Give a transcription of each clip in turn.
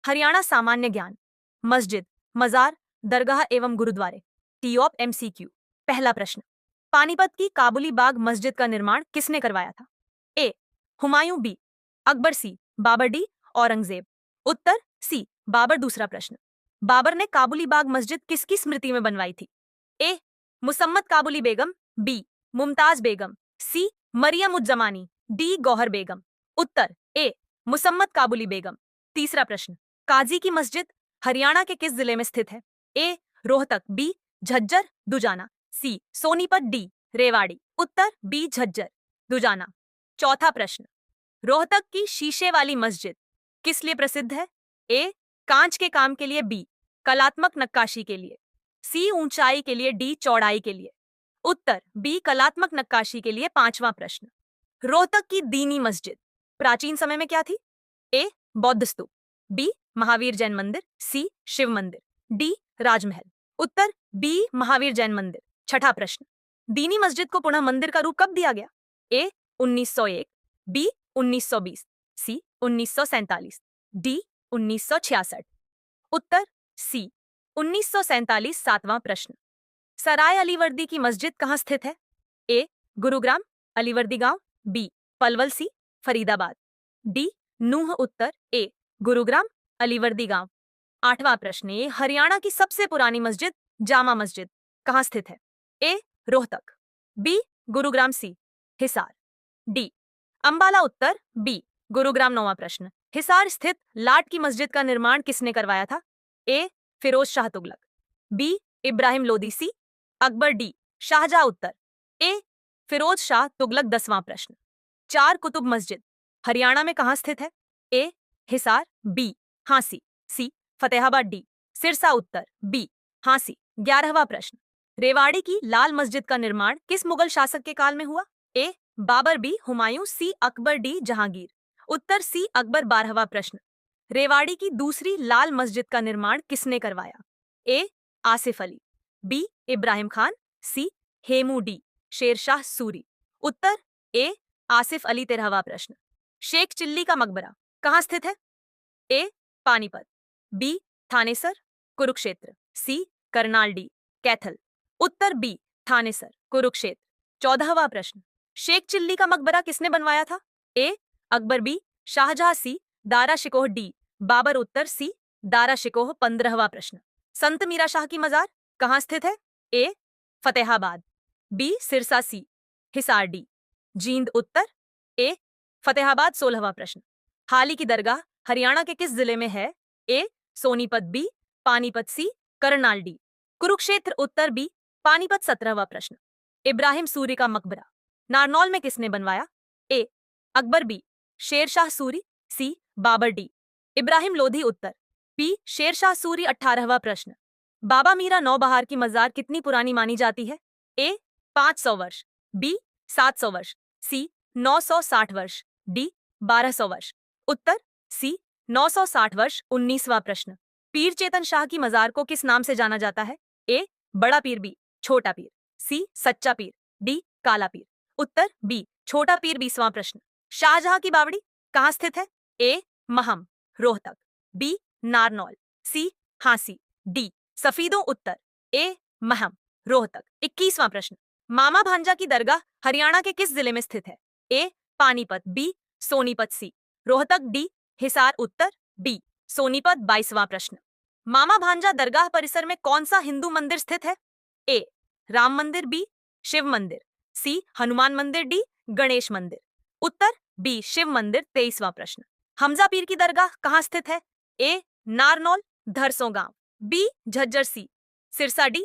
हरियाणा सामान्य ज्ञान। मस्जिद, मजार, दरगाह एवं गुरुद्वारे। T of MCQ। पहला प्रश्न, पानीपत की काबुली बाग मस्जिद का निर्माण किसने करवाया था? ए हुमायूं, बी अकबर, सी बाबर, डी औरंगजेब। उत्तर सी बाबर। दूसरा प्रश्न, बाबर ने काबुली बाग मस्जिद किसकी स्मृति में बनवाई थी? ए मुसम्मत काबुली बेगम, बी मुमताज बेगम, सी मरियम उज जमानी, डी गौहर बेगम। उत्तर ए मुसम्मत काबुली बेगम। तीसरा प्रश्न, काजी की मस्जिद हरियाणा के किस जिले में स्थित है? ए रोहतक, बी झज्जर दुजाना, सी सोनीपत, डी रेवाड़ी। उत्तर बी झज्जर दुजाना। चौथा प्रश्न, रोहतक की शीशे वाली मस्जिद किस लिए प्रसिद्ध है? ए कांच के काम के लिए, बी कलात्मक नक्काशी के लिए, सी ऊंचाई के लिए, डी चौड़ाई के लिए। उत्तर बी कलात्मक नक्काशी के लिए। पांचवा प्रश्न, रोहतक की दीनी मस्जिद प्राचीन समय में क्या थी? ए बौद्ध स्तूप, बी महावीर जैन मंदिर, सी शिव मंदिर, डी राजमहल। उत्तर बी महावीर जैन मंदिर। छठा प्रश्न, दीनी मस्जिद को पुनः मंदिर का रूप कब दिया गया? ए 1901, बी 1920, सी 1947, डी 1966। उत्तर सी 1947। सातवां प्रश्न, सराय अलीवर्दी की मस्जिद कहाँ स्थित है? ए गुरुग्राम अलीवर्दी गांव, बी पलवल, सी फरीदाबाद, डी नूह। उत्तर ए गुरुग्राम अलीवर्दी गांव। आठवां प्रश्न, ए हरियाणा की सबसे पुरानी मस्जिद जामा मस्जिद कहाँ स्थित है? ए रोहतक, बी गुरुग्राम, सी हिसार, डी अंबाला। उत्तर बी गुरुग्राम। नौवां प्रश्न, हिसार स्थित लाट की मस्जिद का निर्माण किसने करवाया था? ए फिरोज शाह तुगलक, बी इब्राहिम लोदी, सी अकबर, डी शाहजहां। उत्तर ए फिरोज शाह तुगलक। 10वां प्रश्न, चार कुतुब मस्जिद हरियाणा में कहाँ स्थित है? ए हिसार, बी हांसी, सी फतेहाबाद, डी सिरसा। उत्तर बी हांसी। 11वां प्रश्न, रेवाड़ी की लाल मस्जिद का निर्माण किस मुगल शासक के काल में हुआ? ए बाबर, बी हुमायूं, सी अकबर, डी जहांगीर। उत्तर सी अकबर। 12वां प्रश्न, रेवाड़ी की दूसरी लाल मस्जिद का निर्माण किसने करवाया? ए आसिफ अली, बी इब्राहिम खान, सी हेमू, डी शेरशाह सूरी। उत्तर ए आसिफ अली। 13वां प्रश्न, शेख चिल्ली का मकबरा कहाँ स्थित है? ए पानीपत, बी थानेसर कुरुक्षेत्र, सी करनाल, डी कैथल। उत्तर बी थानेसर कुरुक्षेत्र। 14वां प्रश्न, शेख चिल्ली का मकबरा किसने बनवाया था? ए अकबर, बी शाहजहां, सी दारा शिकोह, डी बाबर। उत्तर सी दारा शिकोह। 15वां प्रश्न, संत मीरा शाह की मजार कहाँ स्थित है? ए फतेहाबाद, बी सिरसा, सी हिसार, डी जींद। उत्तर ए फतेहाबाद। 16वां प्रश्न, हाली की दरगाह हरियाणा के किस जिले में है? ए सोनीपत, बी पानीपत, सी करनाल, डी कुरुक्षेत्र। उत्तर बी पानीपत। 17वां प्रश्न, इब्राहिम सूरी का मकबरा नारनौल में किसने बनवाया? ए अकबर, बी शेरशाह सूरी, सी बाबर, डी इब्राहिम लोधी। उत्तर बी शेरशाह सूरी। 18वां प्रश्न, बाबा मीरा नौबहार की मजार कितनी पुरानी मानी जाती है? ए 500 वर्ष, बी 700 वर्ष, सी 960 वर्ष, डी 1200 वर्ष। उत्तर सी 960 वर्ष। 19वां प्रश्न, पीर चेतन शाह की मजार को किस नाम से जाना जाता है? ए बड़ा पीर, बी छोटा पीर, सी सच्चा पीर, डी काला पीर। उत्तर बी छोटा पीर। 20वां प्रश्न, शाहजहां की बावड़ी कहाँ स्थित है? ए महम रोहतक, बी नारनौल, सी हांसी, डी सफीदों। उत्तर ए महम रोहतक। 21वां प्रश्न, मामा भांजा की दरगाह हरियाणा के किस जिले में स्थित है? ए पानीपत, बी सोनीपत, सी रोहतक, डी हिसार। उत्तर बी सोनीपत। 22वां प्रश्न, मामा भांजा दरगाह परिसर में कौन सा हिंदू मंदिर स्थित है? ए राम मंदिर, बी शिव मंदिर, सी हनुमान मंदिर, डी गणेश मंदिर। उत्तर बी शिव मंदिर। 23वां प्रश्न, हमजा पीर की दरगाह कहाँ स्थित है? ए नारनौल धरसों गांव, बी झज्जर, सी सिरसा, डी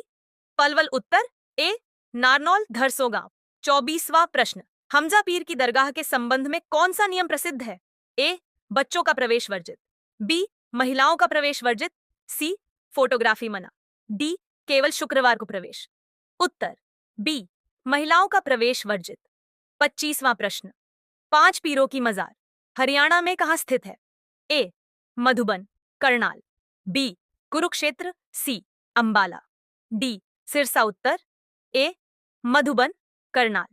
पलवल। उत्तर ए नारनौल धरसों गांव। 24वां प्रश्न, हमजा पीर की दरगाह के संबंध में कौन सा नियम प्रसिद्ध है? ए बच्चों का प्रवेश वर्जित, बी महिलाओं का प्रवेश वर्जित, सी फोटोग्राफी मना, डी केवल शुक्रवार को प्रवेश। उत्तर बी महिलाओं का प्रवेश वर्जित। 25वां प्रश्न, 5 पीरों की मजार हरियाणा में कहाँ स्थित है? ए मधुबन करनाल, बी कुरुक्षेत्र, सी अंबाला, डी सिरसा। उत्तर ए मधुबन करनाल।